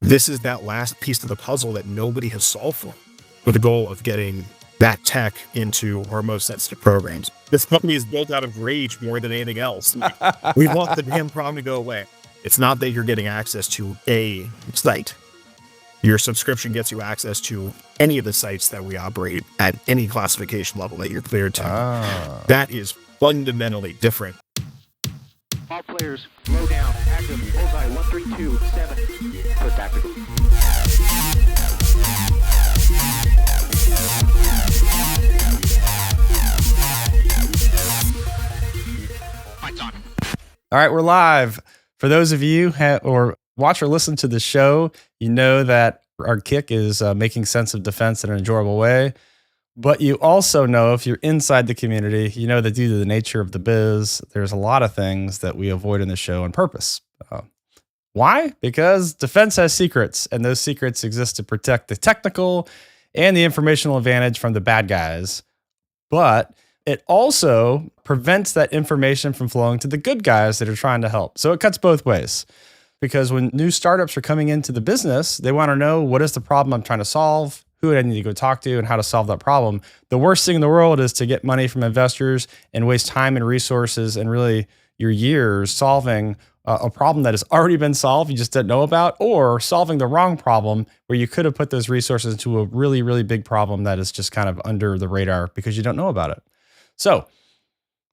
This is that last piece of the puzzle that nobody has solved for, with the goal of getting that tech into our most sensitive programs. This company is built out of rage more than anything else. We want the damn problem to go away. It's not that you're getting access to a site. Your subscription gets you access to any of the sites that we operate at any classification level that you're cleared to. That is fundamentally different. All players, slow down, active, bullseye, 1327. Put tactical. Lights on. All right, we're live. For those of you or watch or listen to the show, you know that our kick is making sense of defense in an enjoyable way. But you also know, if you're inside the community, you know that due to the nature of the biz, there's a lot of things that we avoid in the show on purpose. Why? Because defense has secrets, and those secrets exist to protect the technical and the informational advantage from the bad guys. But it also prevents that information from flowing to the good guys that are trying to help. So it cuts both ways. Because when new startups are coming into the business, they want to know, what is the problem I'm trying to solve? Who do I need to go talk to and how to solve that problem? The worst thing in the world is to get money from investors and waste time and resources and really your years solving a problem that has already been solved, you just didn't know about, or solving the wrong problem where you could have put those resources into a really, really big problem that is just kind of under the radar because you don't know about it. So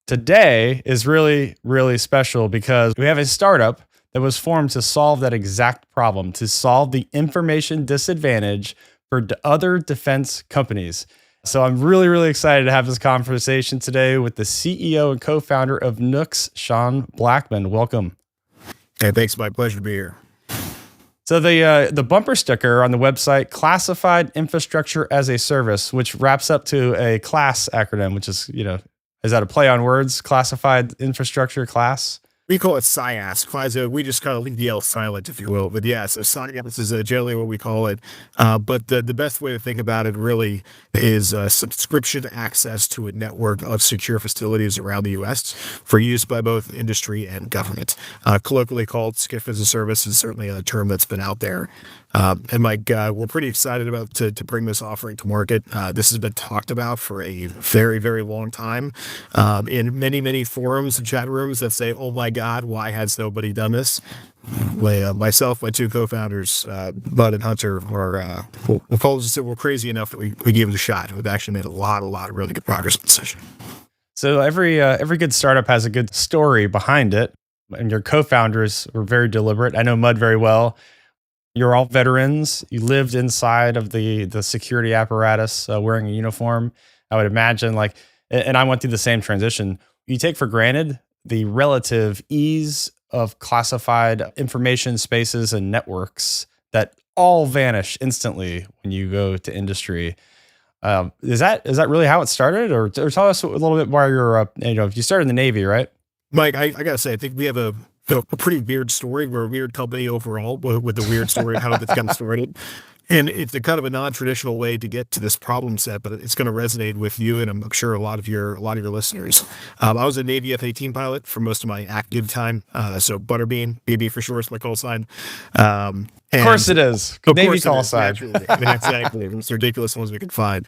today is really, really special because we have a startup that was formed to solve that exact problem, to solve the information disadvantage for other defense companies. So I'm really, really excited to have this conversation today with the CEO and co-founder of Nooks, Sean Blackman. Welcome. Hey, thanks. My pleasure to be here. So the bumper sticker on the website, Classified Infrastructure as a Service, which wraps up to a CLASS acronym, which is, is that a play on words? Classified Infrastructure Class? We call it SCIF. We just kind of leave the L silent, if you will. But yeah, so SCIF is generally what we call it. But the best way to think about it really is subscription access to a network of secure facilities around the U.S. for use by both industry and government. Colloquially called SCIF as a service is certainly a term that's been out there. And Mike, we're pretty excited about to bring this offering to market. This has been talked about for a very, very long time in many, many forums and chat rooms that say, oh my God, why has nobody done this? Myself, my two co-founders, Bud and Hunter, we're crazy enough that we gave it a shot. We've actually made a lot of really good progress on the session. So every good startup has a good story behind it. And your co-founders were very deliberate. I know Mud very well. You're all veterans. You lived inside of the security apparatus wearing a uniform. I would imagine and I went through the same transition. You take for granted the relative ease of classified information spaces and networks that all vanish instantly when you go to industry. Is that really how it started? Or tell us a little bit why you started in the Navy, right? Mike, I gotta say, I think we have a pretty weird story. We're a weird company overall with a weird story of how this got started. And it's a kind of a non-traditional way to get to this problem set, but it's going to resonate with you and I'm sure a lot of your listeners. I was a Navy F-18 pilot for most of my active time. So Butterbean, BB for short is my call sign. Of course it is. Navy call sign. Exactly. It's ridiculous ones we could find.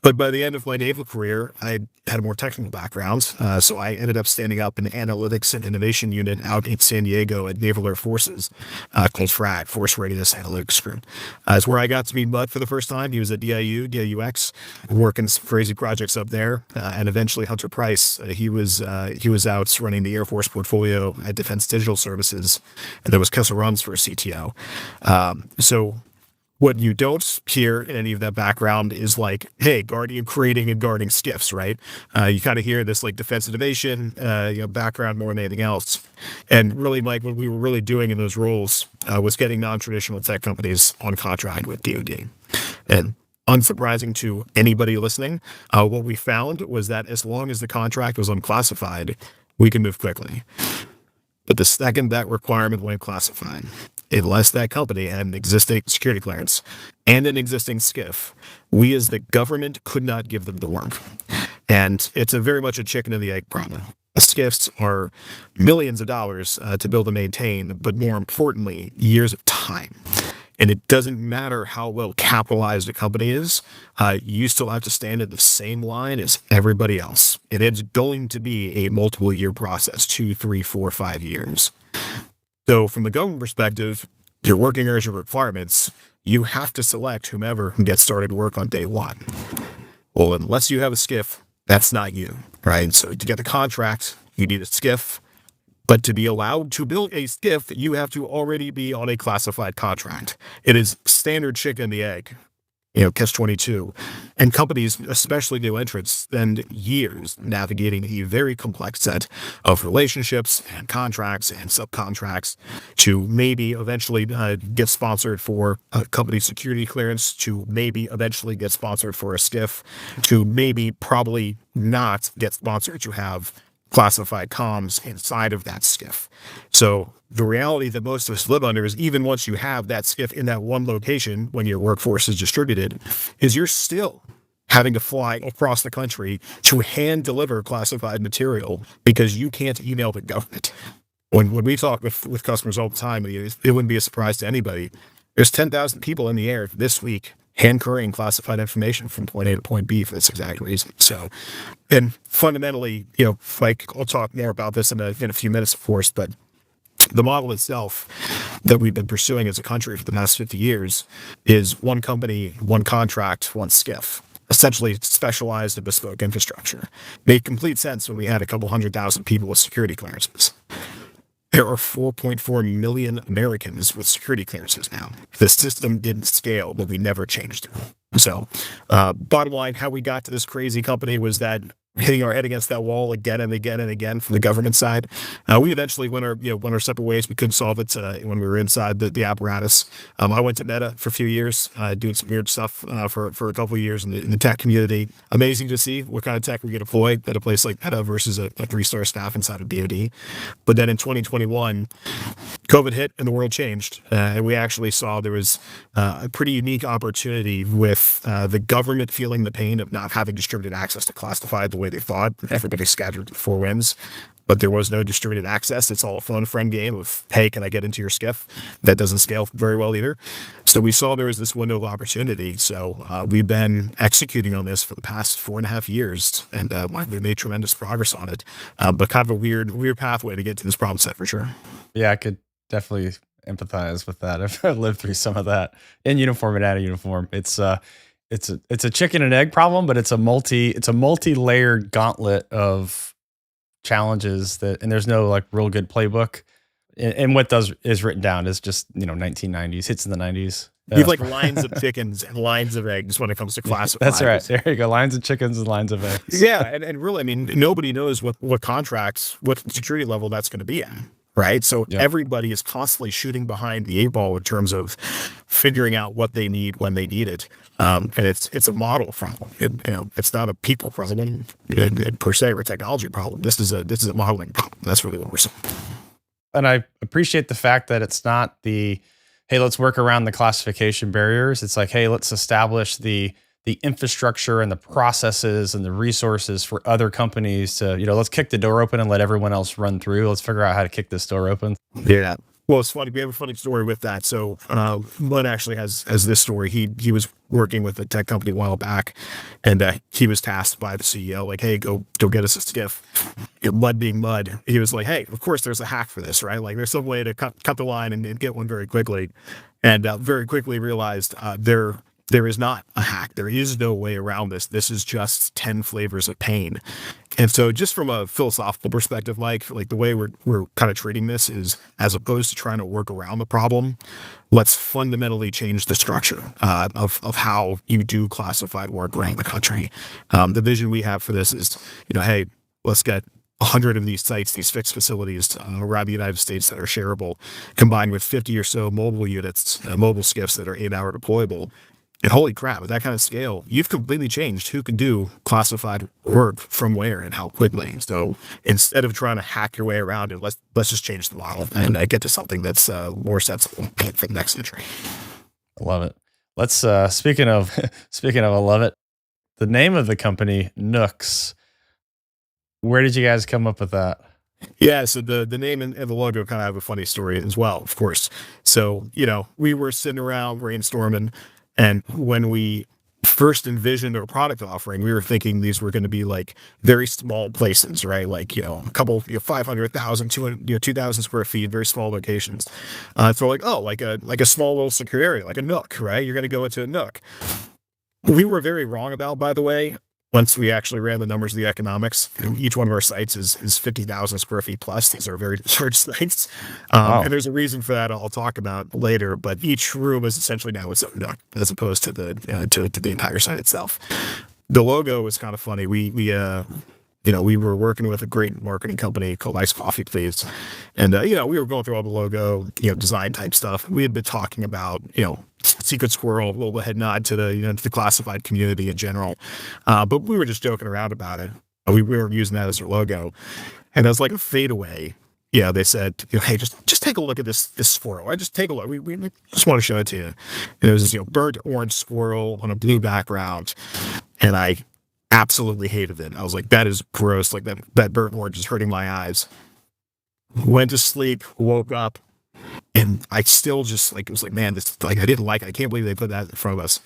But by the end of my naval career, I had a more technical background. So I ended up standing up an analytics and innovation unit out in San Diego at Naval Air Forces called FRAG, Force Readiness Analytics Group. It's where I got to meet Bud for the first time. He was at DIUX, working some crazy projects up there. And eventually Hunter Price, he was out running the Air Force portfolio at Defense Digital Services. And there was Kessel Runs for a CTO. So what you don't hear in any of that background is hey, guarding, creating, and guarding SCIFs, right? You kind of hear this defense innovation background more than anything else. And really, Mike, what we were really doing in those roles was getting non-traditional tech companies on contract with DoD. And unsurprising to anybody listening, what we found was that as long as the contract was unclassified, we could move quickly. But the second that requirement went classified, unless that company had an existing security clearance and an existing SCIF, we as the government could not give them the work. And it's very much a chicken and the egg problem. SCIFs are millions of dollars to build and maintain, but more importantly, years of time. And it doesn't matter how well capitalized a company is, you still have to stand in the same line as everybody else. And it's going to be a multiple year process, 2, 3, 4, 5 years. So from the government perspective, your working hours, your requirements, you have to select whomever gets started work on day one. Well, unless you have a SCIF, that's not you, right? So to get the contract, you need a SCIF. But to be allowed to build a SCIF, you have to already be on a classified contract. It is standard chicken and the egg, catch-22. And companies, especially new entrants, spend years navigating a very complex set of relationships and contracts and subcontracts to maybe eventually get sponsored for a company security clearance, to maybe eventually get sponsored for a SCIF, to maybe probably not get sponsored to have classified comms inside of that SCIF. So the reality that most of us live under is even once you have that SCIF in that one location, when your workforce is distributed, is you're still having to fly across the country to hand deliver classified material because you can't email the government. When we talk with customers all the time, it wouldn't be a surprise to anybody. There's 10,000 people in the air this week hand couriering classified information from point A to point B for this exact reason. So, and fundamentally, I'll talk more about this in a few minutes, of course, but the model itself that we've been pursuing as a country for the past 50 years is one company, one contract, one SCIF, essentially specialized and bespoke infrastructure. Made complete sense when we had a couple 100,000 people with security clearances. There are 4.4 million Americans with security clearances now. The system didn't scale, but we never changed it. So, bottom line, how we got to this crazy company was that hitting our head against that wall again and again and again from the government side. We eventually went our separate ways. We couldn't solve it when we were inside the apparatus. I went to Meta for a few years, doing some weird stuff for a couple of years in the tech community. Amazing to see what kind of tech we get deployed at a place like Meta versus a 3-star staff inside of DoD. But then in 2021, COVID hit and the world changed. And we actually saw there was a pretty unique opportunity with the government feeling the pain of not having distributed access to classified the way they thought. Everybody scattered to the four winds, but there was no distributed access. It's all a phone friend game of, hey, can I get into your SCIF? That doesn't scale very well either. So we saw there was this window of opportunity. So we've been executing on this for the past 4.5 years, and we made tremendous progress on it. But kind of a weird pathway to get to this problem set for sure. Yeah, I could definitely empathize with that. I've lived through some of that in uniform and out of uniform. It's a chicken and egg problem, but it's a multi-layered gauntlet of challenges and there's no like real good playbook. And what is written down is just 1990s hits in the 90s. You have like lines of chickens and lines of eggs when it comes to classified. That's right. There you go. Lines of chickens and lines of eggs. Yeah, and really, I mean, nobody knows what contracts, what security level that's going to be at. Right. So everybody is constantly shooting behind the 8-ball in terms of figuring out what they need when they need it. And it's a model problem. It's not a people problem per se or a technology problem. This is a modeling problem. That's really what we're saying. And I appreciate the fact that it's not hey, let's work around the classification barriers. It's like, hey, let's establish the infrastructure and the processes and the resources for other companies to, let's kick the door open and let everyone else run through. Let's figure out how to kick this door open. Yeah. Well, it's funny. We have a funny story with that. So, Mud actually has this story. He was working with a tech company a while back, and he was tasked by the CEO, like, hey, go get us a SCIF. Mud being Mud, he was like, hey, of course there's a hack for this, right? Like, there's some way to cut the line and get one very quickly, and very quickly realized there is not a hack. There is no way around this. This is just 10 flavors of pain. And so just from a philosophical perspective, Mike, like the way we're kind of treating this is, as opposed to trying to work around the problem, let's fundamentally change the structure of how you do classified work around the country. The vision we have for this is, hey, let's get 100 of these sites, these fixed facilities around the United States that are shareable, combined with 50 or so mobile units, mobile SCIFs that are 8-hour deployable. And holy crap, at that kind of scale, you've completely changed who can do classified work from where and how quickly. So instead of trying to hack your way around it, let's just change the model and get to something that's more sensible for the next century. I love it. Let's speaking of I love it. The name of the company, Nooks. Where did you guys come up with that? Yeah, so the name and the logo kind of have a funny story as well, of course. So, we were sitting around brainstorming, and when we first envisioned our product offering, we were thinking these were going to be like very small places, right? Like, a couple, 500,000, 2,000 square feet, very small locations. So like, oh, like a small little secure area, like a Nook, right? You're going to go into a Nook. We were very wrong about, by the way, once we actually ran the numbers of the economics. Each one of our sites is 50,000 square feet plus. These are very large sites. Wow. And there's a reason for that I'll talk about later, but each room is essentially now its own Nook as opposed to the to the entire site itself. The logo was kind of funny. We were working with a great marketing company called Ice Coffee Please. And, we were going through all the logo, design type stuff. We had been talking about, Secret Squirrel, a little head nod to to the classified community in general. But we were just joking around about it. We were using that as our logo. And as like a fadeaway, they said, hey, just take a look at this squirrel. I just take a look. We just want to show it to you. And it was this, burnt orange squirrel on a blue background. And I absolutely hated it. I was like, that is gross. Like that burnt orange is hurting my eyes. Went to sleep, woke up, and I still just it was like, man, this, like, I didn't like it. I can't believe they put that in front of us.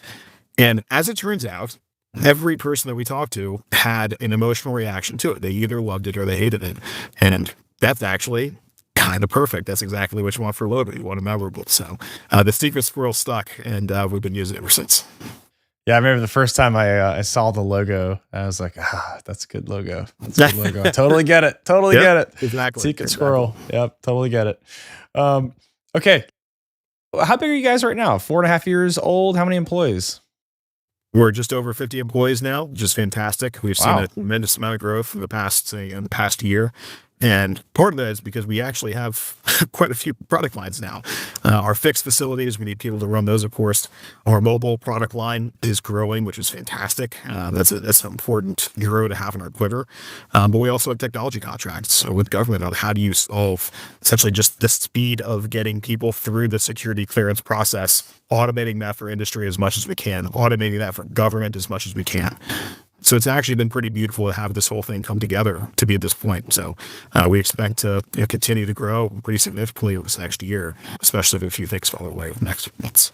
And as it turns out, every person that we talked to had an emotional reaction to it. They either loved it or they hated it. And that's actually kind of perfect. That's exactly what you want for a logo. You want a memorable. So the Secret Squirrel stuck, and we've been using it ever since. Yeah, I remember the first time I saw the logo, I was like, that's a good logo. That's a good logo. I totally get it. Totally get it. Exactly. Secret Squirrel. Yep, totally get it. Okay. How big are you guys right now? 4.5 years old? How many employees? We're just over 50 employees now, which is fantastic. We've seen Wow. a tremendous amount of growth in the past year. And part of that is because we actually have quite a few product lines now. Our fixed facilities, we need people to run those, of course. Our mobile product line is growing, which is fantastic. That's an important hero to have in our quiver. But we also have technology contracts with government on how do you solve essentially just the speed of getting people through the security clearance process, automating that for industry as much as we can, automating that for government as much as we can. So it's actually been pretty beautiful to have this whole thing come together to be at this point. So we expect to continue to grow pretty significantly this next year, especially if a few things fall away next months.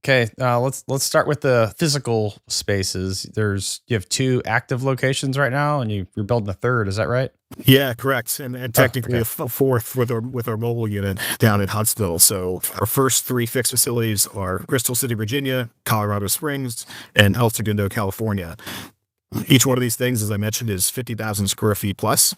Okay, let's start with the physical spaces. You have 2 active locations right now, and you're building a third. Is that right? Yeah, correct. And technically okay. a fourth with our mobile unit down in Huntsville. So our first 3 fixed facilities are Crystal City, Virginia, Colorado Springs, and El Segundo, California. Each one of these things, as I mentioned, is 50,000 square feet plus.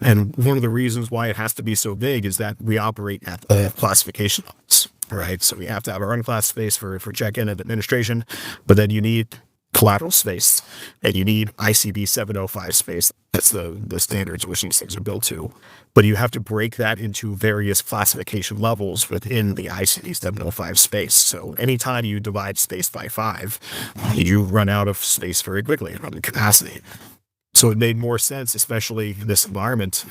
And one of the reasons why it has to be so big is that we operate at the classification levels, right? So we have to have our unclass space for check-in and administration, but then you need collateral space, and you need ICB 705 space. That's the standards which these things are built to. But you have to break that into various classification levels within the ICD 705 space. So anytime you divide space by 5, you run out of space very quickly, run out of capacity. So it made more sense, especially in this environment,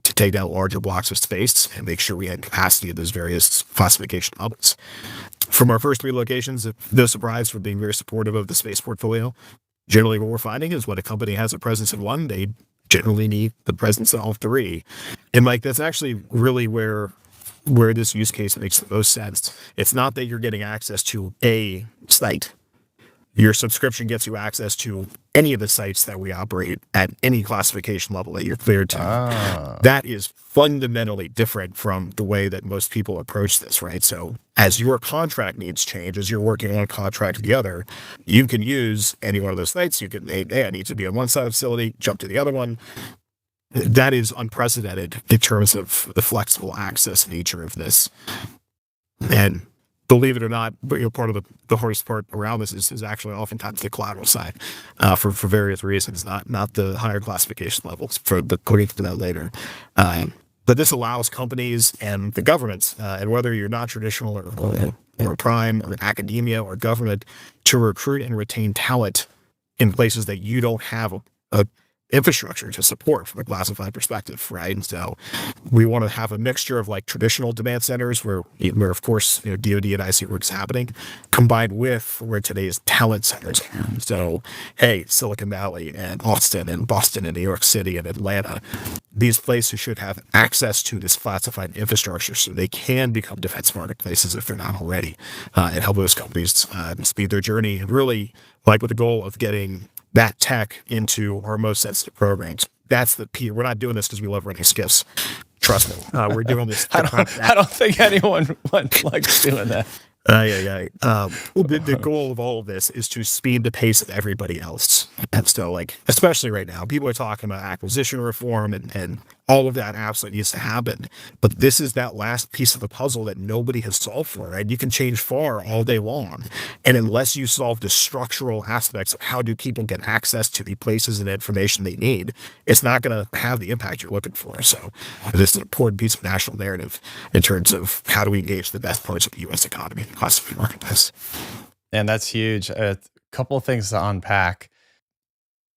to take down larger blocks of space and make sure we had capacity at those various classification levels. From our first 3 locations, no surprise for being very supportive of the space portfolio. Generally, what we're finding is when a company has a presence in one, they generally need the presence in all 3. And Mike, that's actually really where this use case makes the most sense. It's not that you're getting access to a site. Your subscription gets you access to any of the sites that we operate at any classification level that you're cleared to. That is fundamentally different from the way that most people approach this, right? So as your contract needs change, as you're working on a contract together, you can use any one of those sites. You can, hey, I need to be on one side of the facility, jump to the other one. That is unprecedented in terms of the flexible access nature of this. And believe it or not, but part of the hardest part around this is actually oftentimes the collateral side for various reasons, not the higher classification levels. But we'll get to that later. But this allows companies and the governments, and whether you're not traditional or prime or academia or government, to recruit and retain talent in places that you don't have a infrastructure to support from a classified perspective, right? And so we want to have a mixture of like traditional demand centers where of course, DoD and IC work is happening, combined with where today's talent centers are. So, hey, Silicon Valley and Austin and Boston and New York City and Atlanta, these places should have access to this classified infrastructure so they can become defense marketplaces if they're not already, and help those companies speed their journey, and really like with the goal of getting that tech into our most sensitive programs. That's the key. We're not doing this because we love running SCIFs. Trust me. We're doing this. I don't think anyone likes doing that. Well, the goal of all of this is to speed the pace of everybody else. And so, like, especially right now, people are talking about acquisition reform and all of that absolutely needs to happen. But this is that last piece of the puzzle that nobody has solved for, right? You can change FAR all day long. And unless you solve the structural aspects of how do people get access to the places and information they need, it's not going to have the impact you're looking for. So this is an important piece of national narrative in terms of how do we engage the best points of the U.S. economy. Classified marketplace. And that's huge. A couple of things to unpack.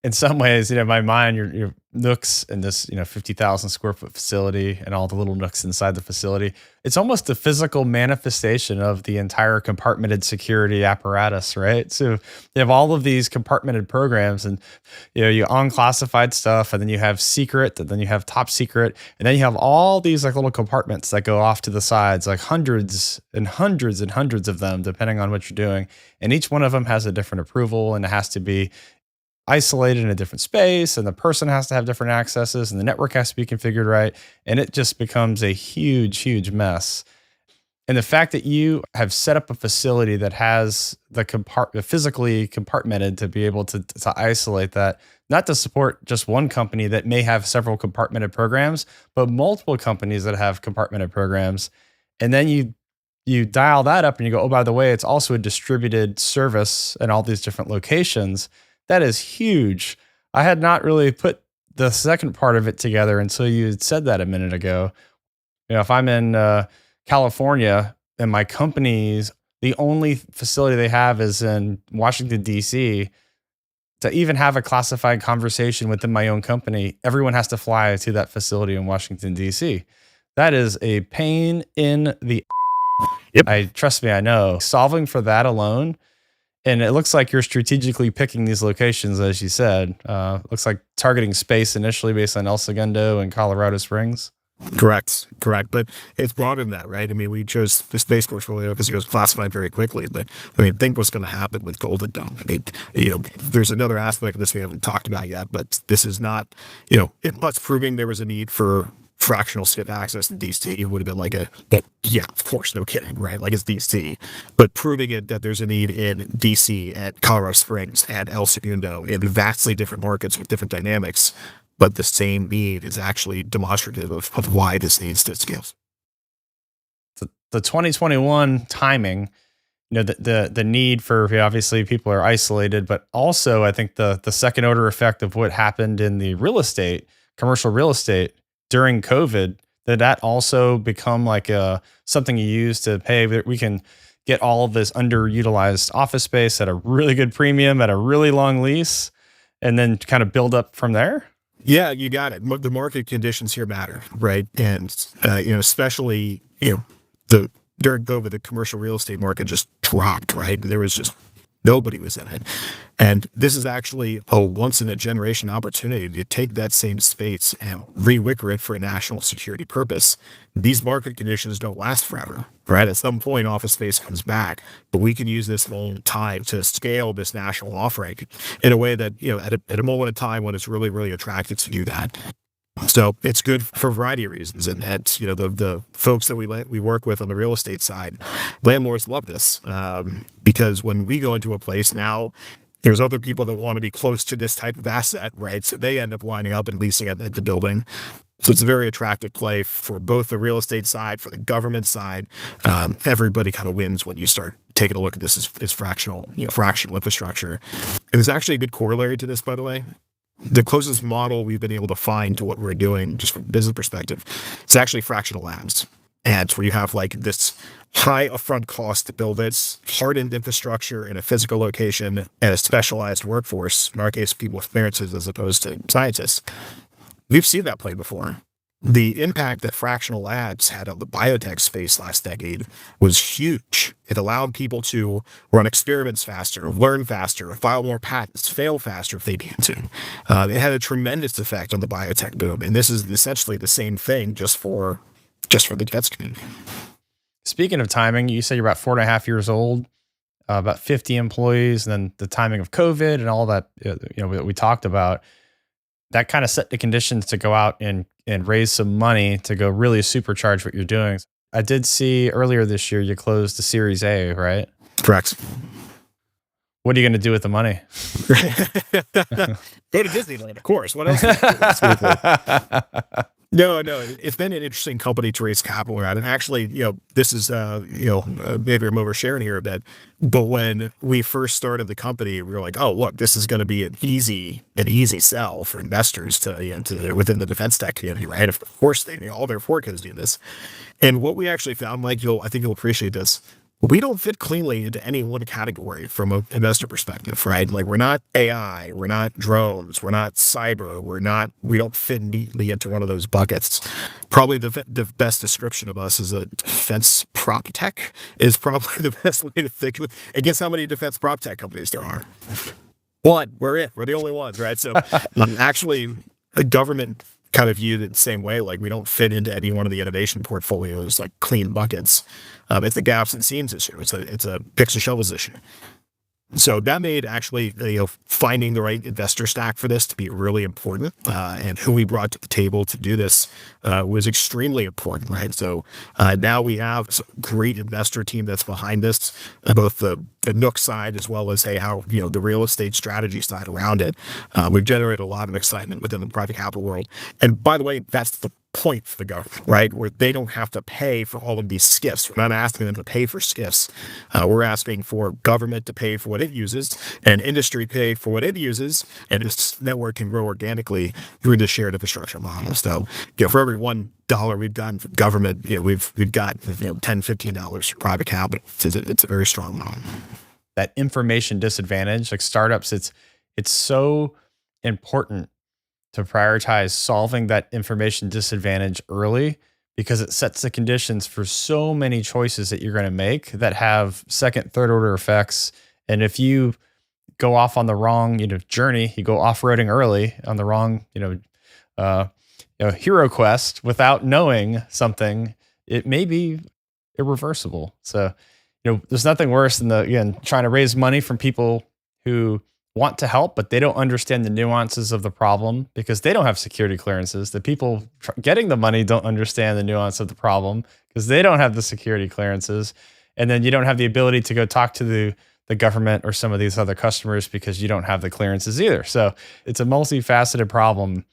In some ways, my mind, your Nooks in this, 50,000 square foot facility and all the little nooks inside the facility, it's almost a physical manifestation of the entire compartmented security apparatus, right? So you have all of these compartmented programs and, you unclassified stuff, and then you have secret, and then you have top secret, and then you have all these like little compartments that go off to the sides, like hundreds and hundreds and hundreds of them, depending on what you're doing. And each one of them has a different approval, and it has to be isolated in a different space, and the person has to have different accesses, and the network has to be configured right. And it just becomes a huge, huge mess. And the fact that you have set up a facility that has the physically compartmented to be able to isolate that, not to support just one company that may have several compartmented programs, but multiple companies that have compartmented programs. And then you dial that up and you go, oh, by the way, it's also a distributed service in all these different locations. That is huge. I had not really put the second part of it together until you had said that a minute ago. If I'm in California and my company's, the only facility they have is in Washington, D.C., to even have a classified conversation within my own company, everyone has to fly to that facility in Washington, D.C. That is a pain in the... Yep. Trust me, I know. Solving for that alone. And it looks like you're strategically picking these locations, as you said. Looks like targeting space initially based on El Segundo and Colorado Springs. Correct. But it's broader than that, right? I mean, we chose the space portfolio because it was classified very quickly. But think what's going to happen with Golden Dome. There's another aspect of this we haven't talked about yet, but this is not, it's proving there was a need for fractional SCIF access in DC. It would have been like yeah, of course, no kidding, right? Like it's DC. But proving it that there's a need in DC and Colorado Springs and El Segundo in vastly different markets with different dynamics, but the same need is actually demonstrative of why this needs to scale. The 2021 timing, the need for, obviously people are isolated, but also I think the second order effect of what happened in the commercial real estate during COVID, that also become like something you use to pay. We can get all of this underutilized office space at a really good premium at a really long lease, and then kind of build up from there. Yeah, you got it. The market conditions here matter, right? And especially during COVID, the commercial real estate market just dropped, right? There was just nobody was in it. And this is actually a once in a generation opportunity to take that same space and rewicker it for a national security purpose. These market conditions don't last forever, right? At some point, office space comes back, but we can use this long time to scale this national offering in a way that, at a moment in time when it's really, really attractive to do that. So it's good for a variety of reasons. And the folks that we work with on the real estate side, landlords love this because when we go into a place now, there's other people that want to be close to this type of asset, right? So they end up lining up and leasing at the building. So it's a very attractive play for both the real estate side, for the government side. Everybody kind of wins when you start taking a look at this as fractional infrastructure. And there's actually a good corollary to this, by the way. The closest model we've been able to find to what we're doing, just from a business perspective, it's actually fractional labs. And where you have like this high upfront cost to build this hardened infrastructure in a physical location and a specialized workforce, in our case, people with clearances as opposed to scientists. We've seen that play before. the impact that fractional labs had on the biotech space last decade was huge. It allowed people to run experiments faster, learn faster, file more patents, fail faster if they needed to. It had a tremendous effect on the biotech boom, and this is essentially the same thing just for the defense community. Speaking of timing, you said you're about 4.5 years old, about 50 employees, and then the timing of COVID and all that, that we talked about, that kind of set the conditions to go out and raise some money to go really supercharge what you're doing. I did see earlier this year you closed the Series A, right? Correct. What are you going to do with the money? Go to Disneyland, of course. What else? No, it's been an interesting company to raise capital around. And actually, this is, maybe I'm oversharing here a bit, but when we first started the company, we were like, oh, look, this is going to be an easy sell for investors to within the defense tech community, right? Of course, all their forecasts do this. And what we actually found, Mike, I think you'll appreciate this. We don't fit cleanly into any one category from an investor perspective, right? Like, we're not AI, we're not drones, we're not cyber, we don't fit neatly into one of those buckets. Probably the best description of us as a defense prop tech is probably the best way to think of it. And guess how many defense prop tech companies there are? One. We're the only ones, right? So actually, the government kind of viewed it the same way. Like, we don't fit into any one of the innovation portfolios, like clean buckets. It's a gaps and seams issue. It's a picks and shovels issue. So that made actually, finding the right investor stack for this to be really important, and who we brought to the table to do this was extremely important, right? So now we have a great investor team that's behind this, both the Nooks side as well as the real estate strategy side around it. We've generated a lot of excitement within the private capital world, and by the way, that's the point for the government, right? Where they don't have to pay for all of these SCIFs. We're not asking them to pay for SCIFs. We're asking for government to pay for what it uses, and industry pay for what it uses, and this network can grow organically through the shared infrastructure model. So, for every $1 we've gotten from government, we've got $10, $15 from private capital. It's a very strong model. That information disadvantage, like startups, it's so important to prioritize solving that information disadvantage early, because it sets the conditions for so many choices that you're going to make that have second, third order effects. And if you go off on the wrong, journey, you go off-roading early on the wrong, hero quest without knowing something, it may be irreversible. So, there's nothing worse than trying to raise money from people who want to help, but they don't understand the nuances of the problem because they don't have security clearances. The people getting the money don't understand the nuance of the problem because they don't have the security clearances. And then you don't have the ability to go talk to the government or some of these other customers because you don't have the clearances either. So it's a multifaceted problem,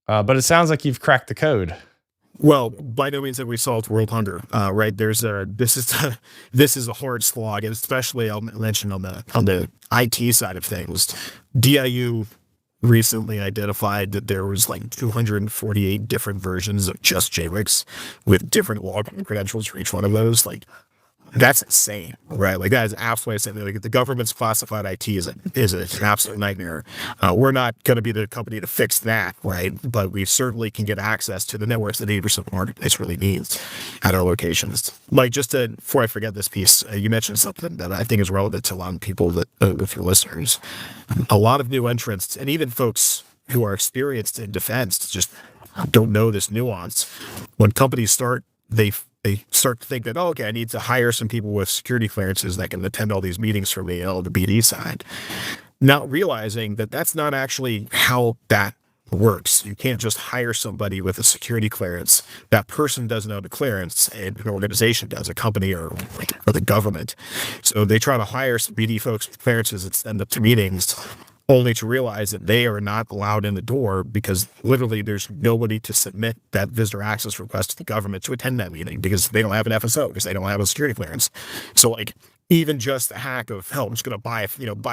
but it sounds like you've cracked the code. Well, by no means have we solved world hunger, right? This is a hard slog, and especially I'll mention on the IT side of things. DIU recently identified that there was like 248 different versions of just JWICs with different login credentials for each one of those. Like, that's insane, right? Like, that is absolutely insane. Like, the government's classified IT is an absolute nightmare. We're not going to be the company to fix that, right? But we certainly can get access to the networks that 80% of the marketplace really needs at our locations. Like, before I forget this piece, you mentioned something that I think is relevant to a lot of people with your listeners. A lot of new entrants, and even folks who are experienced in defense, just don't know this nuance. When companies start, they start to think that, I need to hire some people with security clearances that can attend all these meetings for me on the BD side. Not realizing that that's not actually how that works. You can't just hire somebody with a security clearance. That person doesn't know the clearance, and an organization does, a company or the government. So they try to hire some BD folks with clearances and send up to meetings, only to realize that they are not allowed in the door because literally there's nobody to submit that visitor access request to the government to attend that meeting because they don't have an FSO, because they don't have a security clearance. So, like, even just the hack of, I'm just going to buy a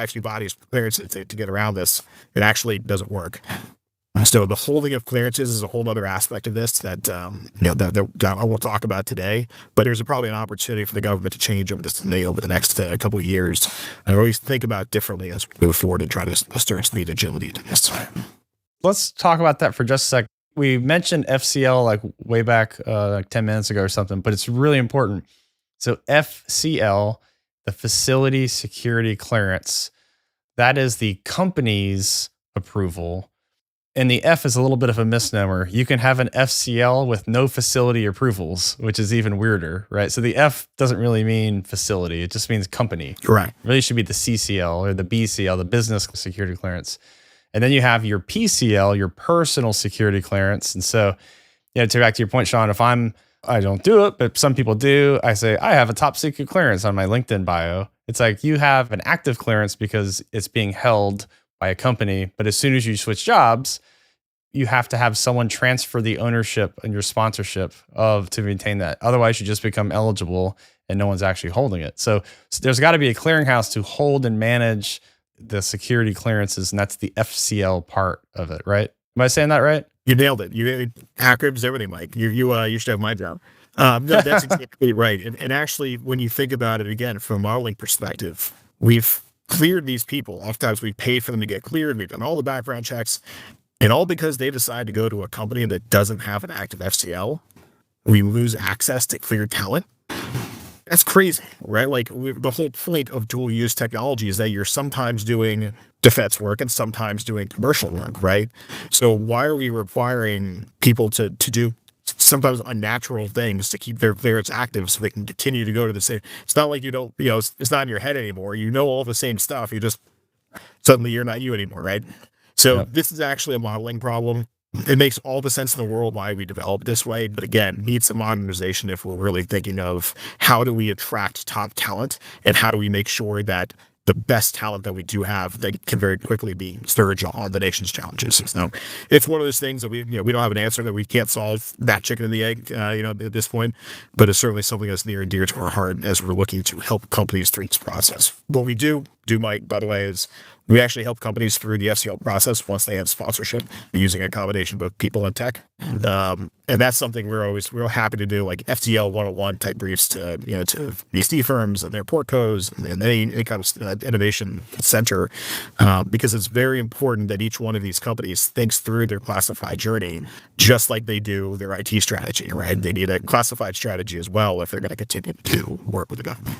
few bodies with clearances to get around this, it actually doesn't work. So the holding of clearances is a whole other aspect of this that I won't talk about today, but there's probably an opportunity for the government to change over the next couple of years. I always think about differently as we move forward and try to stir speed agility to this. Let's talk about that for just a sec. we mentioned FCL like way back like 10 minutes ago or something, but it's really important. So FCL, the facility security clearance, that is the company's approval. And the F is a little bit of a misnomer. You can have an FCL with no facility approvals, which is even weirder, right? So the F doesn't really mean facility. It just means company. Right. It really should be the CCL or the BCL, the business security clearance. And then you have your PCL, your personal security clearance. And so, to go back to your point, Sean, I don't do it, but some people do. I say, I have a top secret clearance on my LinkedIn bio. It's like you have an active clearance because it's being held by a company. But as soon as you switch jobs, you have to have someone transfer the ownership and your sponsorship to maintain that. Otherwise, you just become eligible and no one's actually holding it. So there's got to be a clearinghouse to hold and manage the security clearances, and that's the FCL part of it, right? Am I saying that right? You nailed it. You acronyms, everything, Mike. You should have my job. No, that's exactly right. And actually, when you think about it again from a modeling perspective, we've cleared these people. Oftentimes, we've paid for them to get cleared. We've done all the background checks, and all because they decide to go to a company that doesn't have an active FCL. We lose access to cleared talent. That's crazy, right? Like the whole point of dual use technology is that you're sometimes doing defense work and sometimes doing commercial work, right? So why are we requiring people to do sometimes unnatural things to keep their clearance active so they can continue to go to the same? It's not like you don't, it's not in your head anymore. You know all the same stuff. You just suddenly you're not you anymore, right? So This is actually a modeling problem. It makes all the sense in the world why we developed this way, but again, needs some modernization if we're really thinking of how do we attract top talent and how do we make sure that the best talent that we do have that can very quickly be surge on the nation's challenges. So it's one of those things that we don't have an answer that we can't solve that chicken and the egg, at this point, but it's certainly something that's near and dear to our heart as we're looking to help companies through this process. What we do, Mike, by the way, is we actually help companies through the FCL process once they have sponsorship using a combination of both people and tech. And that's something we're always real happy to do, like FCL 101 type briefs to VC firms and their portcos and any kind of innovation center, because it's very important that each one of these companies thinks through their classified journey, just like they do their IT strategy, right? They need a classified strategy as well if they're going to continue to work with the government.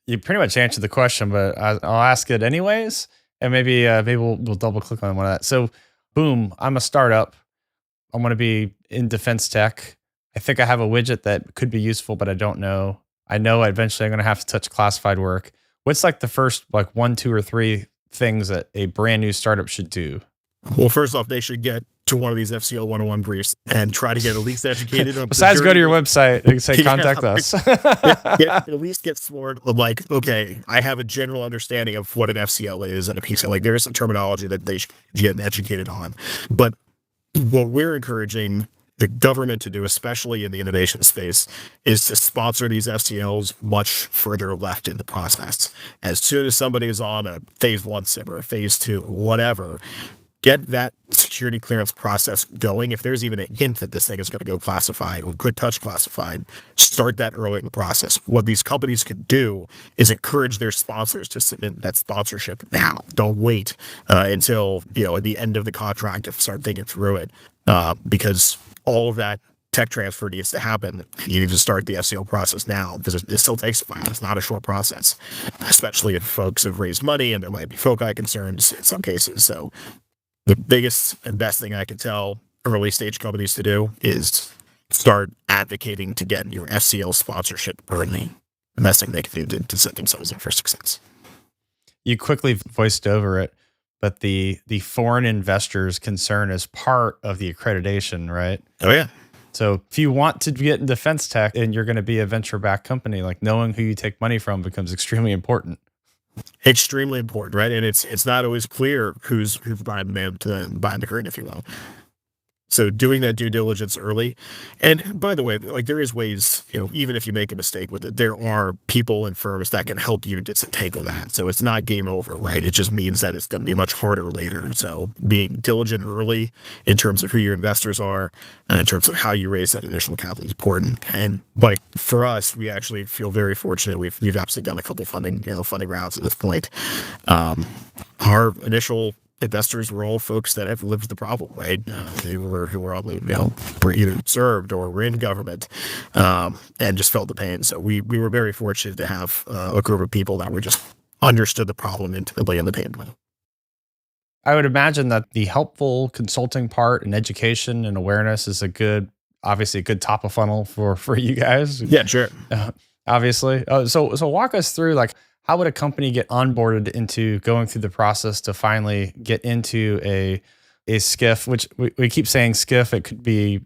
You pretty much answered the question, but I'll ask it anyways, and maybe we'll double click on one of that. So, boom, I'm a startup. I want to be in defense tech. I think I have a widget that could be useful, but I don't know. I know eventually I'm going to have to touch classified work. What's like the first 1, 2, or 3 things that a brand new startup should do? Well, first off, they should get to one of these FCL 101 briefs and try to get at least educated. Besides, go to your website and say, contact us. At least get smart of okay, I have a general understanding of what an FCL is and a PCL. There is some terminology that they should get educated on. But what we're encouraging the government to do, especially in the innovation space, is to sponsor these FCLs much further left in the process. As soon as somebody is on a phase 1 SIM or a phase 2, whatever, get that security clearance process going. If there's even a hint that this thing is going to go classified or could touch classified, start that early in the process. What these companies can do is encourage their sponsors to submit that sponsorship now. Don't wait until at the end of the contract to start thinking through it, because all of that tech transfer needs to happen. You need to start the FCL process now because it still takes a while. It's not a short process, especially if folks have raised money and there might be FOCI concerns in some cases. So the biggest and best thing I can tell early stage companies to do is start advocating to get your FCL sponsorship early. The best thing they can do to set themselves up for success. You quickly voiced over it, but the foreign investors concern is part of the accreditation, right? Oh, yeah. So if you want to get in defense tech and you're going to be a venture-backed company, knowing who you take money from becomes extremely important. Extremely important, right? And it's not always clear who's behind the curtain, if you will. So doing that due diligence early. And by the way, there is ways, even if you make a mistake with it, there are people and firms that can help you disentangle that. So it's not game over, right? It just means that it's going to be much harder later. So being diligent early in terms of who your investors are and in terms of how you raise that initial capital is important. And for us, we actually feel very fortunate. We've absolutely done a couple funding rounds at this point. Our initial investors were all folks that have lived the problem, right? Who were all, were either served or were in government, and just felt the pain. So we were very fortunate to have a group of people that were just understood the problem intimately and the pain. I would imagine that the helpful consulting part and education and awareness is obviously a good top of funnel for you guys. Yeah, sure. Obviously. So walk us through, like, how would a company get onboarded into going through the process to finally get into a SCIF, which we keep saying SCIF. It could be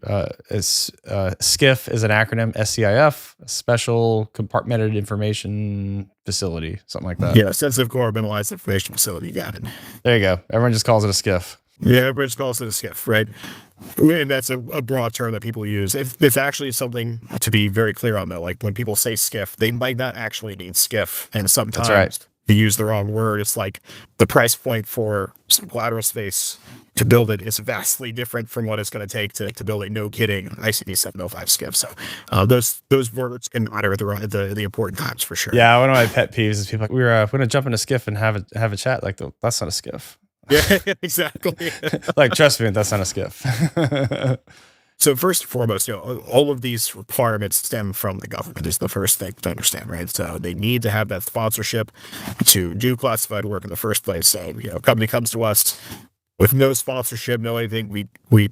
SCIF is an acronym, SCIF, Special Compartmented Information Facility, something like that. Yeah, Sensitive Compartmentalized Information Facility. You got it. There you go. Everyone just calls it a SCIF. Yeah, everybody just calls it a SCIF, right? And that's a broad term that people use. It's actually something to be very clear on, though. Like when people say SCIF, they might not actually mean SCIF, and sometimes That's right. they use the wrong word. It's like the price point for some collateral space to build it is vastly different from what it's going to take to build a, no kidding, ICD 705 SCIF. So those words can matter at the important times for sure. Yeah, one of my pet peeves is people like, we're going to jump in a SCIF and have a chat. Like, that's not a SCIF. Yeah, exactly. Like, trust me, that's not a SCIF. So first and foremost, all of these requirements stem from the government is the first thing to understand, right? So they need to have that sponsorship to do classified work in the first place. So, a company comes to us with no sponsorship, no anything. We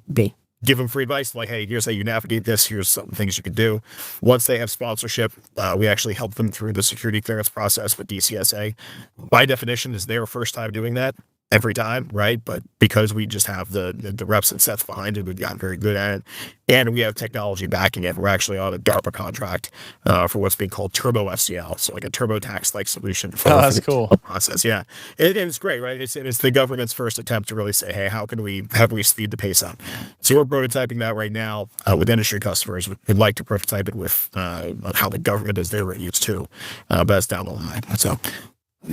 give them free advice, like, hey, here's how you navigate this. Here's some things you can do. Once they have sponsorship, we actually help them through the security clearance process with DCSA. By definition, it's their first time doing that. Every time, right? But because we just have the reps and sets behind it, we've gotten very good at it. And we have technology backing it. We're actually on a DARPA contract for what's being called Turbo FCL. So like a TurboTax-like solution for that's cool. the process. Yeah. And it's great, right? It's the government's first attempt to really say, hey, how can we speed the pace up? So we're prototyping that right now with industry customers. We'd like to prototype it with how the government does their reviews too. But that's down the line. So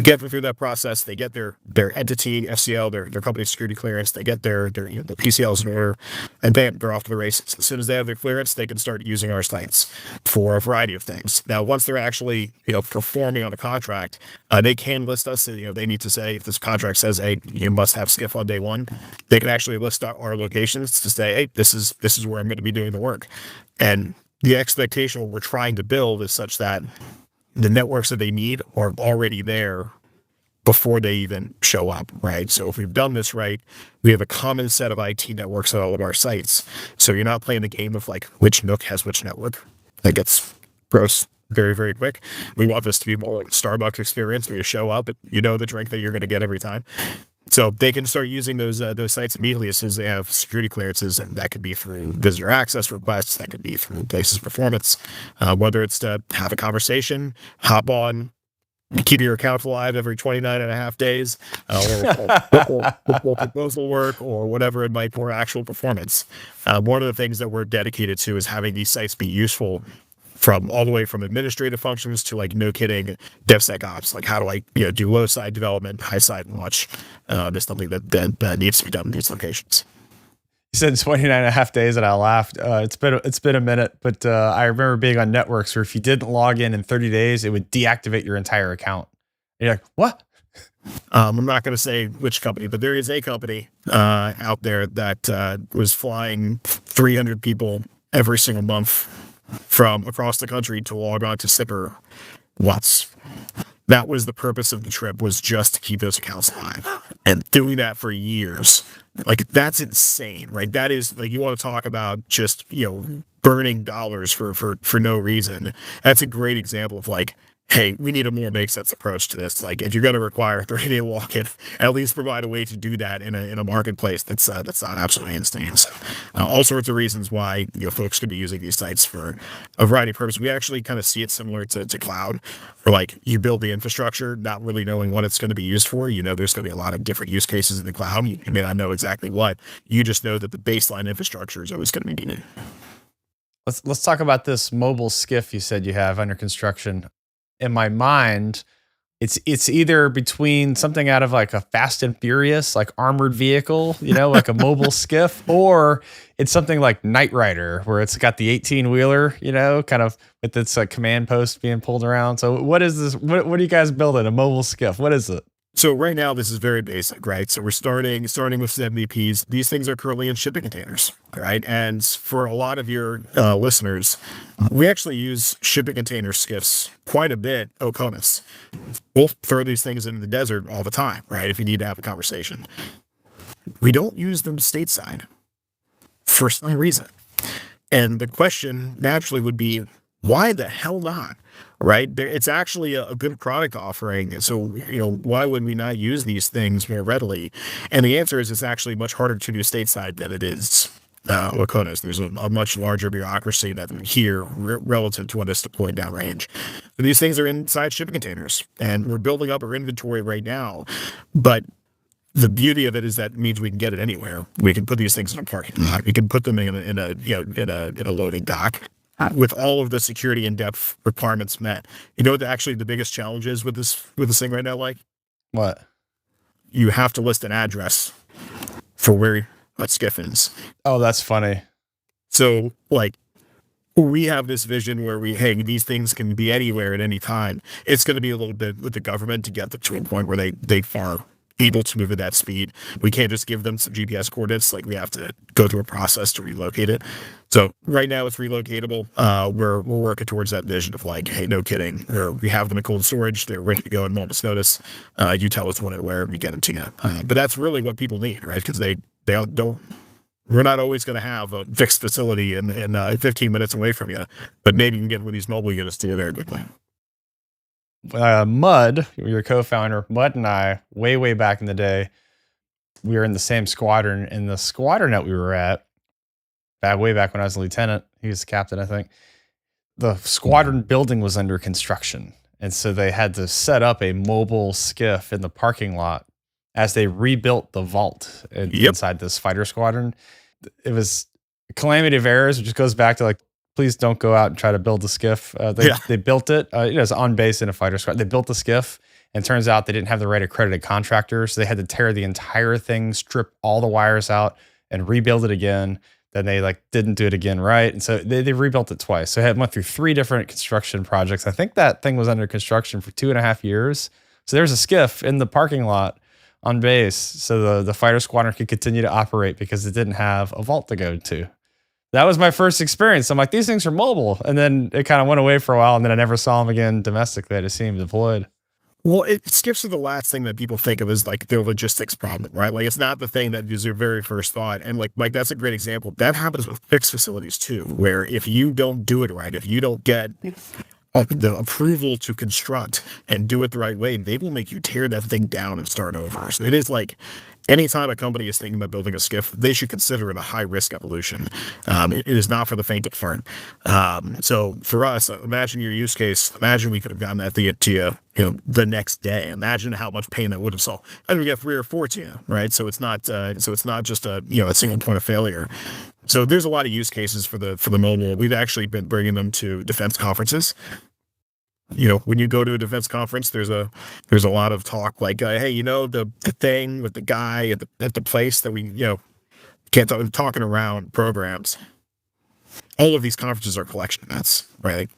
get them through that process. They get their entity FCL, their company security clearance. They get their the PCLs in order, and bam, they're off to the races. As soon as they have their clearance, they can start using our sites for a variety of things. Now, once they're actually performing on a contract, they can list us. They need to say, if this contract says, hey, you must have SCIF on day one, they can actually list our locations to say, hey, this is where I'm going to be doing the work. And the expectation what we're trying to build is such that the networks that they need are already there before they even show up, right? So if we've done this right, we have a common set of IT networks at all of our sites. So you're not playing the game of like which Nook has which network. That gets gross very, very quick. We want this to be more like a Starbucks experience where you show up and the drink that you're going to get every time. So they can start using those sites immediately as soon as they have security clearances, and that could be through visitor access requests, that could be through basis performance, whether it's to have a conversation, hop on, keep your account alive every 29 and a half days, or proposal work, or whatever it might be for actual performance. One of the things that we're dedicated to is having these sites be useful from all the way from administrative functions to like no kidding DevSecOps. Like how do I do low side development, high side watch? There's something that needs to be done in these locations. You said 29 and a half days and I laughed. It's been a minute, but I remember being on networks where if you didn't log in 30 days, it would deactivate your entire account. And you're like, what? I'm not going to say which company, but there is a company out there that was flying 300 people every single month from across the country to log on to SCIF once. That was the purpose of the trip, was just to keep those accounts alive. And doing that for years, like that's insane, right? That is like, you want to talk about just, burning dollars for no reason. That's a great example of like, hey, we need a more make sense approach to this. Like if you're going to require a 30-day walk-in, at least provide a way to do that in a marketplace that's not absolutely insane. So all sorts of reasons why folks could be using these sites for a variety of purposes. We actually kind of see it similar to cloud, where like you build the infrastructure, not really knowing what it's going to be used for. There's going to be a lot of different use cases in the cloud. You may not know exactly what. You just know that the baseline infrastructure is always going to be needed. Let's talk about this mobile SCIF you said you have under construction. In my mind, it's either between something out of like a Fast and Furious, like armored vehicle, like a mobile SCIF, or it's something like Knight Rider, where it's got the 18-wheeler, kind of with its command post being pulled around. So what is this? What are you guys building? A mobile SCIF? What is it? So right now, this is very basic, right? So we're starting with MVPs. These things are currently in shipping containers, right? And for a lot of your listeners, we actually use shipping container SCIFs quite a bit. Oconus. We'll throw these things in the desert all the time, right? If you need to have a conversation. We don't use them stateside for some reason. And the question naturally would be, why the hell not? Right? It's actually a good product offering. So, why would we not use these things more readily? And the answer is it's actually much harder to do stateside than it is Laconas. There's a much larger bureaucracy that here relative to what is deployed downrange. These things are inside shipping containers, and we're building up our inventory right now. But the beauty of it is that it means we can get it anywhere. We can put these things in a parking lot. We can put them in a loading dock, with all of the security and depth requirements met. You know what actually the biggest challenge is with this thing right now, like? What? You have to list an address for what SCIF is. Oh, that's funny. So, we have this vision where these things can be anywhere at any time. It's going to be a little bit with the government to get them to a point where they are able to move at that speed. We can't just give them some GPS coordinates. We have to go through a process to relocate it. So right now it's relocatable. We're working towards that vision of hey, no kidding. We have them in cold storage. They're ready to go at a moment's notice. You tell us when and where, and we get them to you. But that's really what people need, right? Because they don't. We're not always going to have a fixed facility in 15 minutes away from you, but maybe you can get one of these mobile units to you very quickly. Mud, your co-founder, Mud and I, way back in the day, we were in the same squadron. In the squadron that we were at, way back when I was a lieutenant, he was the captain, I think. The squadron building was under construction, and so they had to set up a mobile SCIF in the parking lot as they rebuilt the vault inside this fighter squadron. It was a calamity of errors, which just goes back to please don't go out and try to build a SCIF. They built it. It was on base in a fighter squad. They built the SCIF, and it turns out they didn't have the right accredited contractor, so they had to tear the entire thing, strip all the wires out, and rebuild it again. Then they didn't do it again right, and so they rebuilt it twice. So it went through 3 different construction projects. I think that thing was under construction for 2.5 years. So there's a SCIF in the parking lot on base, so the fighter squadron could continue to operate because it didn't have a vault to go to. That was my first experience. I'm like, these things are mobile. And then it kind of went away for a while, and then I never saw them again domestically. I just see them deployed. Well, it skips to the last thing that people think of as their logistics problem, right? It's not the thing that is your very first thought. And that's a great example. That happens with fixed facilities too, where if you don't do it right, if you don't get the approval to construct and do it the right way, they will make you tear that thing down and start over. So it is anytime a company is thinking about building a SCIF, they should consider it a high-risk evolution. It is not for the faint of heart. So for us, imagine your use case. Imagine we could have gotten that to you, the next day. Imagine how much pain that would have solved. And we get 3 or 4 to you, right? So it's not just a single point of failure. So there's a lot of use cases for the mobile. We've actually been bringing them to defense conferences. When you go to a defense conference, there's a lot of talk hey, the thing with the guy at the place that we can't talking around programs. All of these conferences are collection events, right?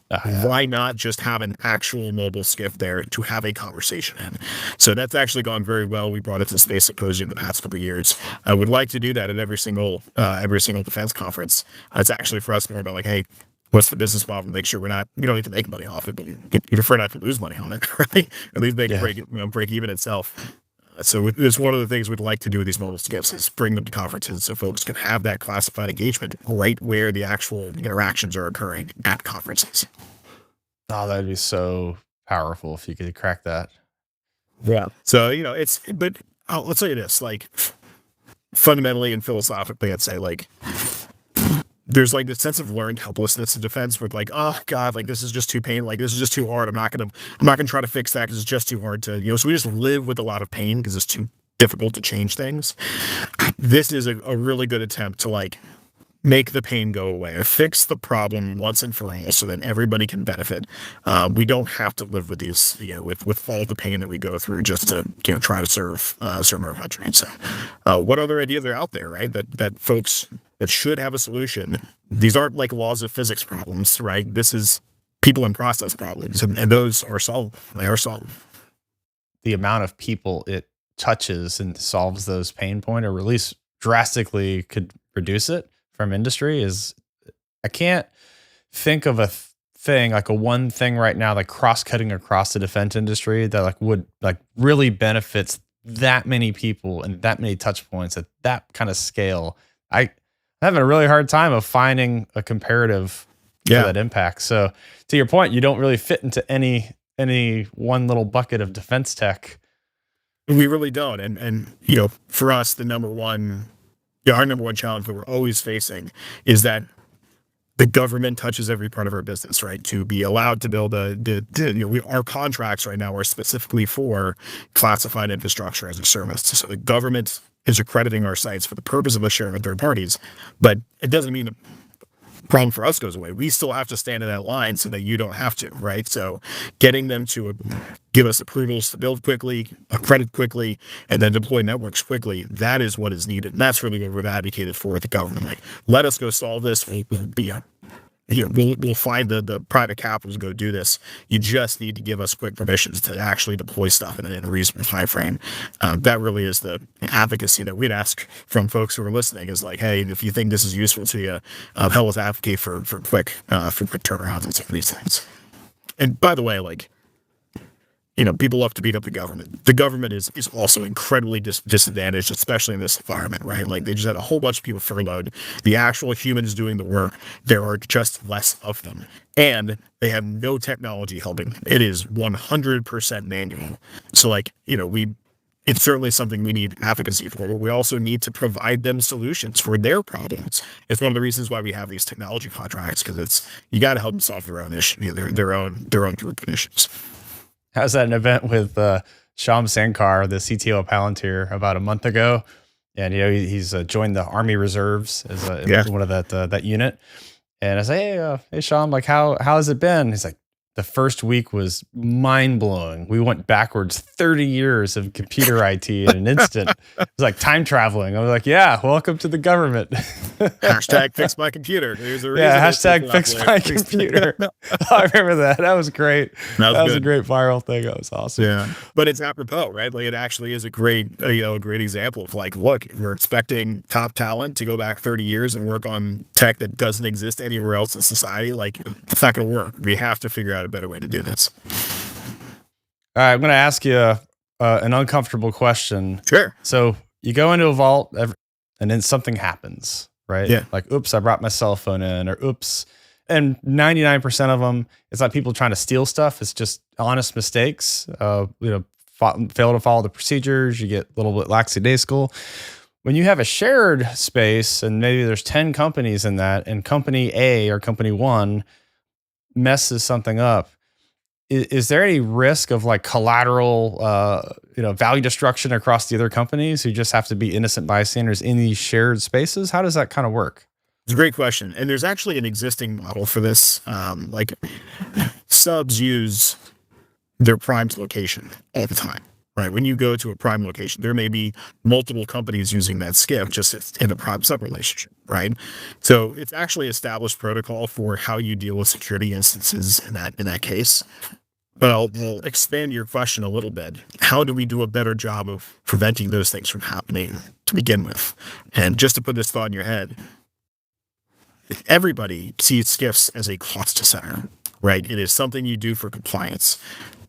Why not just have an actual mobile SCIF there to have a conversation in? So that's actually gone very well. We brought it to Space Symposium the past couple of years. I would like to do that at every single defense conference. It's actually for us more about hey, what's the business model? Make sure we don't need to make money off it, but you prefer not to lose money on it, right? At least make it break even itself. So it's one of the things we'd like to do with these mobile SCIFs is bring them to conferences so folks can have that classified engagement right where the actual interactions are occurring at conferences. Oh, that'd be so powerful if you could crack that. Yeah. So, but let's say this, fundamentally and philosophically, I'd say there's this sense of learned helplessness in defense with oh God, this is just too painful. This is just too hard. I'm not gonna try to fix that because it's just too hard to, so we just live with a lot of pain because it's too difficult to change things. This is a really good attempt to make the pain go away, fix the problem once and for all so that everybody can benefit. We don't have to live with these, with all the pain that we go through just to, try to serve our country. So what other ideas are out there, right? That folks that should have a solution. These aren't laws of physics problems, right? This is people and process problems, and those are solved. They are solved. the amount of people it touches and solves those pain point, or at least drastically could reduce it from industry, is I can't think of a thing, like a one thing right now, like cross-cutting across the defense industry that like would like really benefits that many people and that many touch points at that kind of scale. I'm having a really hard time of finding a comparative to that impact. So to your point, you don't really fit into any one little bucket of defense tech. We really don't. And for us, our number one challenge that we're always facing is that the government touches every part of our business, right? To be allowed to build our contracts right now are specifically for classified infrastructure as a service. So the government is accrediting our sites for the purpose of us sharing with third parties, but it doesn't mean the problem for us goes away. We still have to stand in that line so that you don't have to, right? So getting them to give us approvals to build quickly, accredit quickly, and then deploy networks quickly, that is what is needed. And that's really what we've advocated for at the government. Like, let us go solve this. We'll find the private capital to go do this. You just need to give us quick permissions to actually deploy stuff in a reasonable time frame. That really is the advocacy that we'd ask from folks who are listening, is like, hey, if you think this is useful to you, help us advocate for quick turnarounds and some of these things. And by the way, like, people love to beat up the government. The government is also incredibly disadvantaged, especially in this environment, right? Like, they just had a whole bunch of people furloughed. The actual humans doing the work, there are just less of them. And they have no technology helping them. It is 100% manual. So, like, it's certainly something we need advocacy for, but we also need to provide them solutions for their problems. It's one of the reasons why we have these technology contracts, because you got to help them solve their own issue, their own group of issues. I was at an event with Shyam Sankar, the CTO of Palantir, about a month ago, and he's joined the Army Reserves as one of that unit. And I say, hey Shyam, like how has it been? He's like, the first week was mind blowing. We went backwards 30 years of computer IT in an instant. It was like time traveling. I was like, yeah, welcome to the government. Hashtag fix my computer. There's a reason. Yeah, hashtag fix my computer. I remember that. That was great. That was a great viral thing. That was awesome. Yeah, but it's apropos, right? Like, it actually is a great example of like, look, we're expecting top talent to go back 30 years and work on tech that doesn't exist anywhere else in society. Like, it's not going to work. We have to figure out a better way to do this. All right, I'm going to ask you an uncomfortable question. Sure. So you go into a vault and then something happens, right? Yeah. Like, oops, I brought my cell phone in, or oops. And 99% of them, it's not people trying to steal stuff. It's just honest mistakes. Fail to follow the procedures. You get a little bit lackadaisical. When you have a shared space and maybe there's 10 companies in that, and company A or company 1 messes something up, is there any risk of like collateral, value destruction across the other companies who just have to be innocent bystanders in these shared spaces? How does that kind of work? It's a great question. And there's actually an existing model for this. Like, subs use their prime's location all the time, right? When you go to a prime location, there may be multiple companies using that SCIF just in a prime sub relationship, right? So it's actually established protocol for how you deal with security instances in that case. But I'll expand your question a little bit. How do we do a better job of preventing those things from happening to begin with? And just to put this thought in your head, everybody sees SCIFs as a cost center, right? It is something you do for compliance.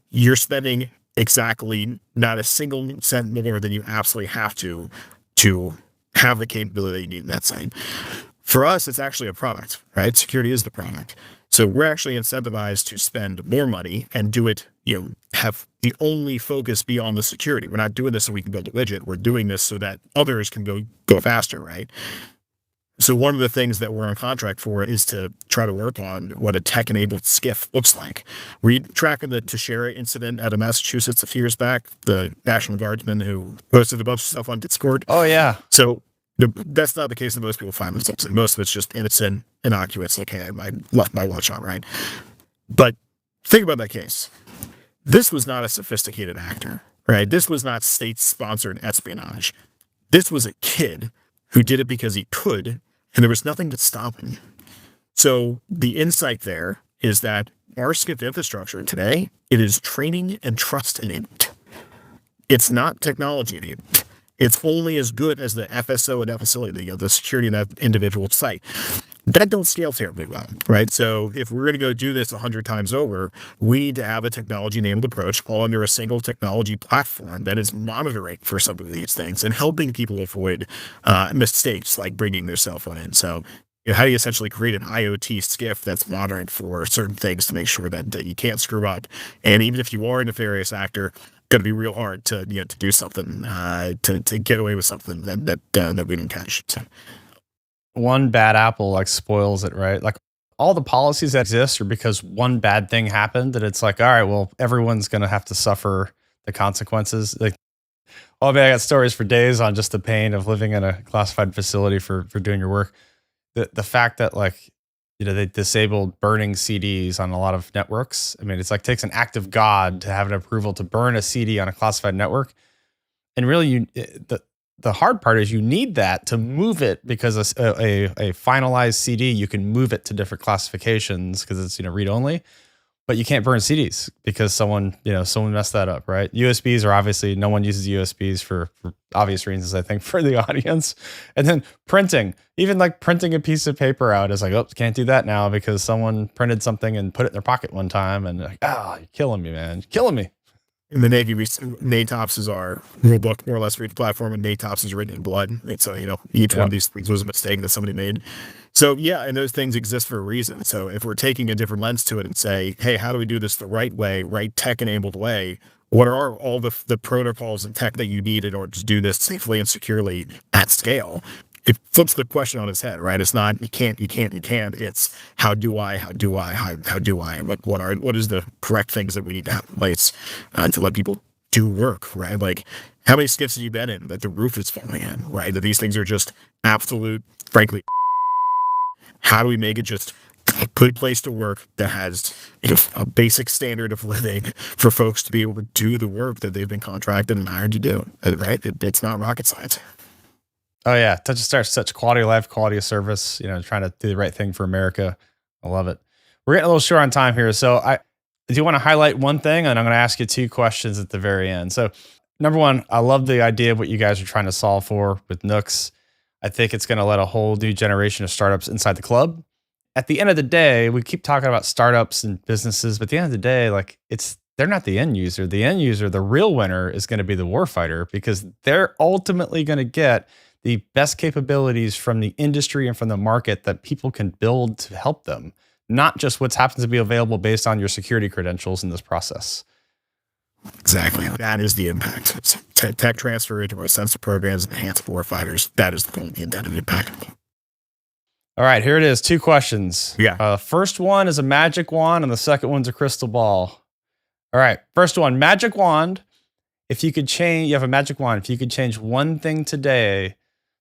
You're spending exactly not a single cent more than you absolutely have to have the capability you need in that site. For us, it's actually a product, right? Security is the product. So we're actually incentivized to spend more money and do it, have the only focus be on the security. We're not doing this so we can build a widget. We're doing this so that others can go faster, right? So one of the things that we're on contract for is to try to work on what a tech-enabled SCIF looks like. We're tracking the Teixeira incident out of Massachusetts a few years back, the National Guardsman who posted a bunch of stuff on Discord. Oh, yeah. So that's not the case that most people find themselves in. Most of it's just innocent, innocuous, like, hey, I left my watch on, right? But think about that case. This was not a sophisticated actor, right? This was not state-sponsored espionage. This was a kid who did it because he could, and there was nothing to stop him. So the insight there is that our SCIF infrastructure today, it is training and trust enabled. it's not technology. It's only as good as the FSO and FSO, the security in that individual site. That don't scale terribly well, right? So if we're going to go do this 100 times over, we need to have a technology-enabled approach all under a single technology platform that is monitoring for some of these things and helping people avoid mistakes like bringing their cell phone in. So how do you essentially create an IoT SCIF that's monitoring for certain things to make sure that you can't screw up? And even if you are a nefarious actor, going to be real hard to do something to get away with something that we didn't catch. So. One bad apple like spoils it, right? Like all the policies that exist are because one bad thing happened, and it's like, all right, well, everyone's going to have to suffer the consequences. Like, oh man, I got stories for days on just the pain of living in a classified facility for doing your work. The fact that like, they disabled burning CDs on a lot of networks. I mean, it's like takes an act of God to have an approval to burn a CD on a classified network. And really, the hard part is you need that to move it, because a finalized CD, you can move it to different classifications because it's read only, but you can't burn CDs because someone messed that up, right? USBs are obviously, no one uses USBs for obvious reasons, I think, for the audience. And then printing, even like printing a piece of paper out is like, oh, can't do that now because someone printed something and put it in their pocket one time, and like, you're killing me, man, you're killing me. In the Navy, NATOPS is our rulebook, more or less, for each platform, and NATOPS is written in blood. And so, each one of these things was a mistake that somebody made. So, yeah, and those things exist for a reason. So if we're taking a different lens to it and say, hey, how do we do this the right way, right tech-enabled way? What are all the protocols and tech that you need in order to do this safely and securely at scale? It flips the question on its head, right? It's not you can't. It's how do I? Like what is the correct things that we need to have in place to let people do work, right? Like how many SCIFs have you been in that the roof is falling in, right? That these things are just absolute, frankly. How do we make it just a good place to work that has a basic standard of living for folks to be able to do the work that they've been contracted and hired to do, right? It's not rocket science. Oh yeah, Touch starts such quality of life, quality of service. Trying to do the right thing for America. I love it. We're getting a little short on time here, so I do want to highlight one thing, and I'm going to ask you two questions at the very end. So, number one, I love the idea of what you guys are trying to solve for with Nooks. I think it's going to let a whole new generation of startups inside the club. At the end of the day, we keep talking about startups and businesses, but at the end of the day, like they're not the end user. The end user, the real winner, is going to be the warfighter, because they're ultimately going to get the best capabilities from the industry and from the market that people can build to help them, not just what happens to be available based on your security credentials in this process. Exactly. That is the impact. Tech transfer into our sensitive programs and enhance warfighters. That is the intended impact. All right, here it is. Two questions. Yeah. First one is a magic wand, and the second one's a crystal ball. All right, first one, magic wand. If you could change, you have a magic wand. If you could change one thing today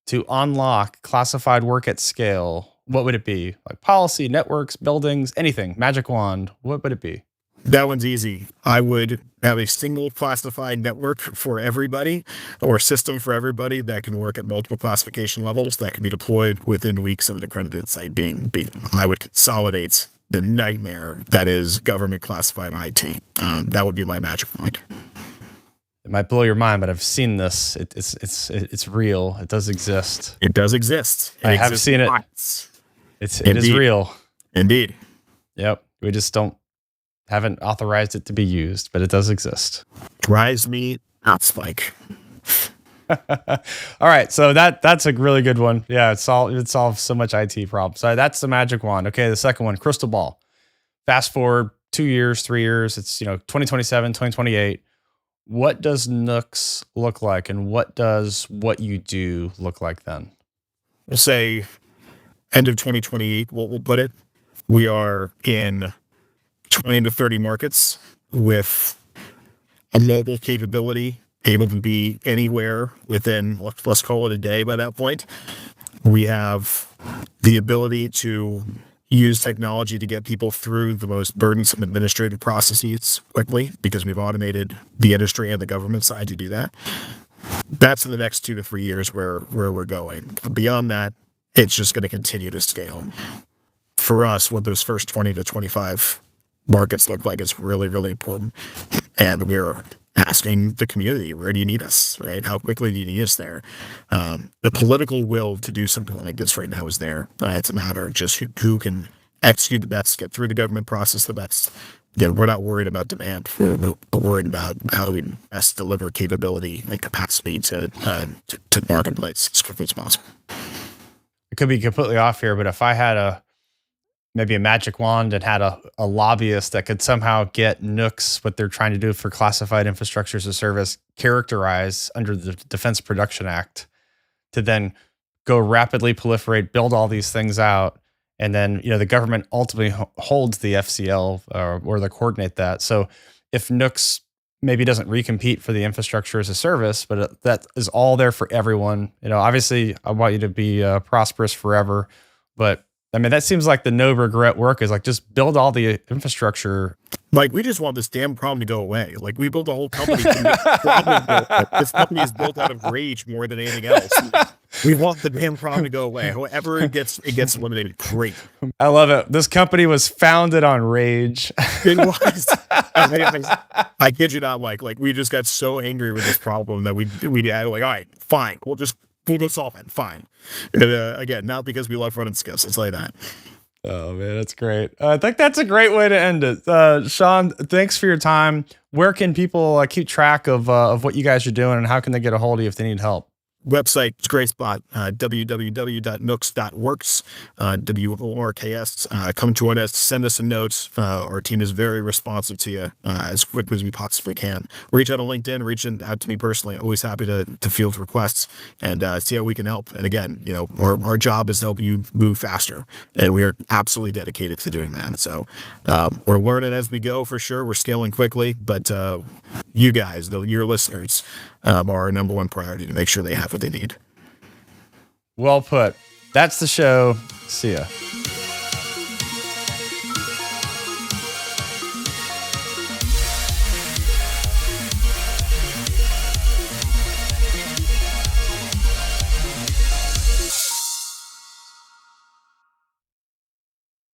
to unlock classified work at scale, what would it be? Like policy, networks, buildings, anything. Magic wand. What would it be? That one's easy. I would have a single classified network for everybody, or a system for everybody that can work at multiple classification levels that can be deployed within weeks of an accredited site being beaten. I would consolidate the nightmare that is government classified IT. That would be my magic wand. It might blow your mind, but I've seen this. It's real. It does exist. It does exist. I have seen it. It is real. Indeed. Yep. We just haven't authorized it to be used, but it does exist. Drives me not spike. All right, so that's a really good one. Yeah, it solves so much IT problems. So that's the magic wand. Okay, the second one, crystal ball. Fast forward 2 years, 3 years. It's 2027, 2028. What does Nooks look like, and what does what you do look like then? We'll say end of 2028, we'll put it. We are in 20 to 30 markets with a mobile capability, able to be anywhere within, let's call it a day by that point. We have the ability to use technology to get people through the most burdensome administrative processes quickly, because we've automated the industry and the government side to do that. That's in the next 2 to 3 years where we're going. Beyond that, it's just going to continue to scale. For us, what those first 20 to 25 markets look like is really, really important. And we're asking the community, where do you need us, right? How quickly do you need us there? The political will to do something like this right now is there. It's a matter of just who can execute the best, get through the government process the best. We're not worried about demand. We're worried about how we best deliver capability and capacity to the marketplace as quickly as possible. It could be completely off here, but if I had maybe a magic wand and had a lobbyist that could somehow get Nooks, what they're trying to do for classified infrastructure as a service, characterized under the Defense Production Act to then go rapidly proliferate, build all these things out. And then, the government ultimately holds the FCL or they coordinate that. So if Nooks maybe doesn't recompete for the infrastructure as a service, but that is all there for everyone. Obviously I want you to be prosperous forever, but I mean, that seems like the no regret work is like, just build all the infrastructure. Like, we just want this damn problem to go away. Like, we built a whole company. This company is built out of rage more than anything else. We want the damn problem to go away. However it gets eliminated, great. I love it. This company was founded on rage. It was. I kid you not, like we just got so angry with this problem that we had like, all right, fine, we'll solve it. Fine. And, again, not because we love running SCIFs. It's like that. Oh man, that's great. I think that's a great way to end it. Sean, thanks for your time. Where can people keep track of what you guys are doing, and how can they get a hold of you if they need help? Website, it's a great spot, www.nooks.works, WORKS. Come join us, send us a note. Our team is very responsive to you as quickly as we possibly can. Reach out on LinkedIn, reach out to me personally. Always happy to field requests and see how we can help. And again, our job is to help you move faster, and we are absolutely dedicated to doing that. So we're learning as we go, for sure. We're scaling quickly, but you guys, your listeners, are our number one priority to make sure they have what they need. Well put. That's the show. See ya.